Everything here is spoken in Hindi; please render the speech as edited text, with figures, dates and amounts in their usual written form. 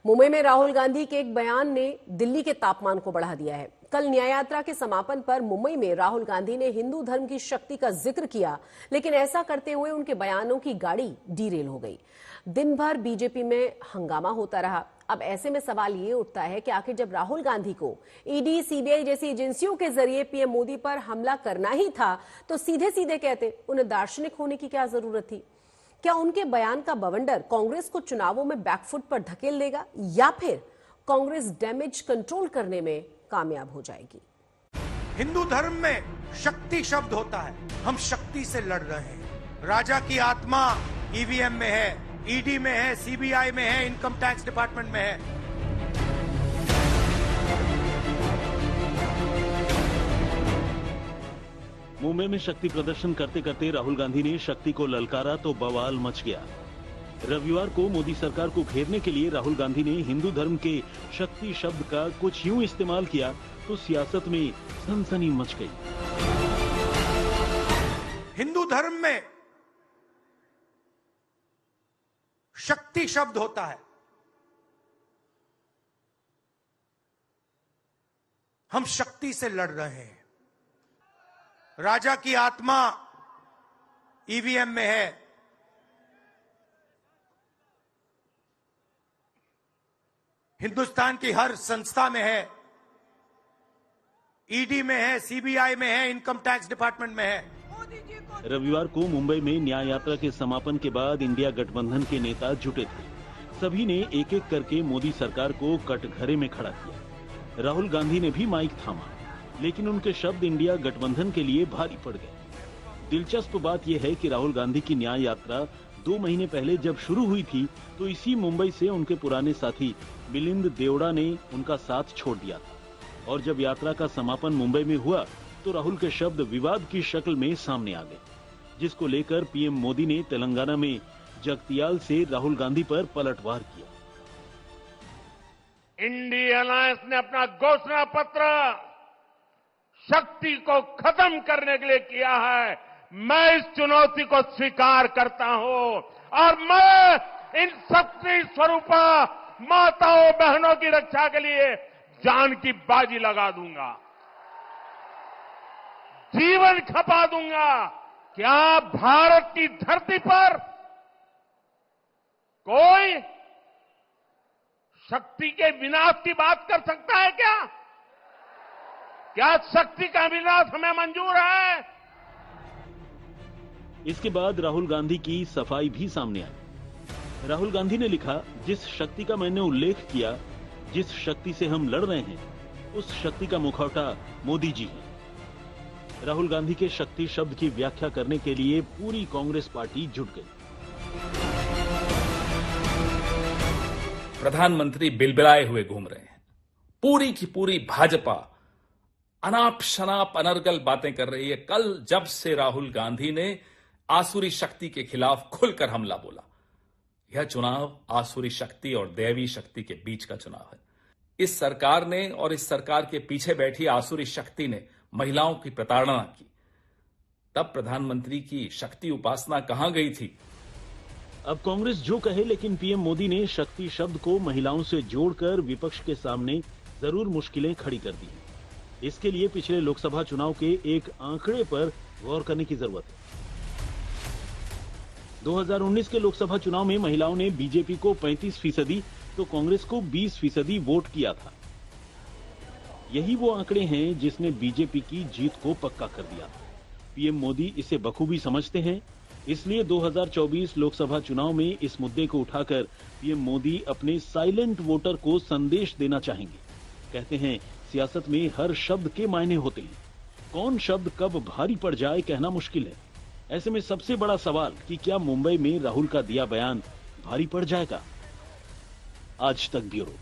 मुंबई में राहुल गांधी के एक बयान ने दिल्ली के तापमान को बढ़ा दिया है। कल न्याय यात्रा के समापन पर मुंबई में राहुल गांधी ने हिंदू धर्म की शक्ति का जिक्र किया, लेकिन ऐसा करते हुए उनके बयानों की गाड़ी डीरेल हो गई। दिन भर बीजेपी में हंगामा होता रहा। अब ऐसे में सवाल ये उठता है कि आखिर जब राहुल गांधी को ईडी, सीबीआई जैसी एजेंसियों के जरिए पीएम मोदी पर हमला करना ही था, तो सीधे सीधे कहते उन्हें दार्शनिक होने की क्या जरूरत थी? क्या उनके बयान का बवंडर कांग्रेस को चुनावों में बैकफुट पर धकेल देगा, या फिर कांग्रेस डैमेज कंट्रोल करने में कामयाब हो जाएगी? हिंदू धर्म में शक्ति शब्द होता है। हम शक्ति से लड़ रहे हैं। राजा की आत्मा ईवीएम में है, ईडी में है, सीबीआई में है, इनकम टैक्स डिपार्टमेंट में है। मुंबई में शक्ति प्रदर्शन करते करते राहुल गांधी ने शक्ति को ललकारा तो बवाल मच गया। रविवार को मोदी सरकार को घेरने के लिए राहुल गांधी ने हिंदू धर्म के शक्ति शब्द का कुछ यूं इस्तेमाल किया तो सियासत में सनसनी मच गई। हिंदू धर्म में शक्ति शब्द होता है। हम शक्ति से लड़ रहे हैं। राजा की आत्मा ईवीएम में है, हिंदुस्तान की हर संस्था में है, ईडी में है, सीबीआई में है, इनकम टैक्स डिपार्टमेंट में है। रविवार को मुंबई में न्याय यात्रा के समापन के बाद इंडिया गठबंधन के नेता जुटे थे। सभी ने एक एक करके मोदी सरकार को कटघरे में खड़ा किया। राहुल गांधी ने भी माइक थामा, लेकिन उनके शब्द इंडिया गठबंधन के लिए भारी पड़ गए। दिलचस्प बात यह है कि राहुल गांधी की न्याय यात्रा 2 महीने पहले जब शुरू हुई थी, तो इसी मुंबई से उनके पुराने साथी मिलिंद देवड़ा ने उनका साथ छोड़ दिया था। और जब यात्रा का समापन मुंबई में हुआ तो राहुल के शब्द विवाद की शक्ल में सामने आ गए, जिसको लेकर पीएम मोदी ने तेलंगाना में जगतियाल से राहुल गांधी पर पलटवार किया। इंडिया अलायंस ने अपना घोषणा पत्र शक्ति को खत्म करने के लिए किया है। मैं इस चुनौती को स्वीकार करता हूं और मैं इन शक्ति स्वरूप माताओं बहनों की रक्षा के लिए जान की बाजी लगा दूंगा, जीवन खपा दूंगा। क्या भारत की धरती पर कोई शक्ति के विनाश की बात कर सकता है? क्या शक्ति का विनाश हमें मंजूर है? इसके बाद राहुल गांधी की सफाई भी सामने आई। राहुल गांधी ने लिखा, जिस शक्ति का मैंने उल्लेख किया, जिस शक्ति से हम लड़ रहे हैं, उस शक्ति का मुखौटा मोदी जी है। राहुल गांधी के शक्ति शब्द की व्याख्या करने के लिए पूरी कांग्रेस पार्टी जुट गई। प्रधानमंत्री बिलबिलाए हुए घूम रहे हैं। पूरी की पूरी भाजपा अनाप शनाप अनर्गल बातें कर रही है। कल जब से राहुल गांधी ने आसुरी शक्ति के खिलाफ खुलकर हमला बोला, यह चुनाव आसुरी शक्ति और दैवी शक्ति के बीच का चुनाव है। इस सरकार ने और इस सरकार के पीछे बैठी आसुरी शक्ति ने महिलाओं की प्रताड़ना की। तब प्रधानमंत्री की शक्ति उपासना कहां गई थी? अब कांग्रेस जो कहे, लेकिन पीएम मोदी ने शक्ति शब्द को महिलाओं से जोड़कर विपक्ष के सामने जरूर मुश्किलें खड़ी कर दी। इसके लिए पिछले लोकसभा चुनाव के एक आंकड़े पर गौर करने की जरूरत है। 2019 के लोकसभा चुनाव में महिलाओं ने बीजेपी को 35% तो कांग्रेस को 20% वोट किया था। यही वो आंकड़े हैं जिसने बीजेपी की जीत को पक्का कर दिया। पीएम मोदी इसे बखूबी समझते हैं, इसलिए 2024 लोकसभा चुनाव में इस मुद्दे को उठाकर पीएम मोदी अपने साइलेंट वोटर को संदेश देना चाहेंगे। कहते हैं, सियासत में हर शब्द के मायने होते हैं। कौन शब्द कब भारी पड़ जाए कहना मुश्किल है। ऐसे में सबसे बड़ा सवाल कि क्या मुंबई में राहुल का दिया बयान भारी पड़ जाएगा? आज तक ब्यूरो।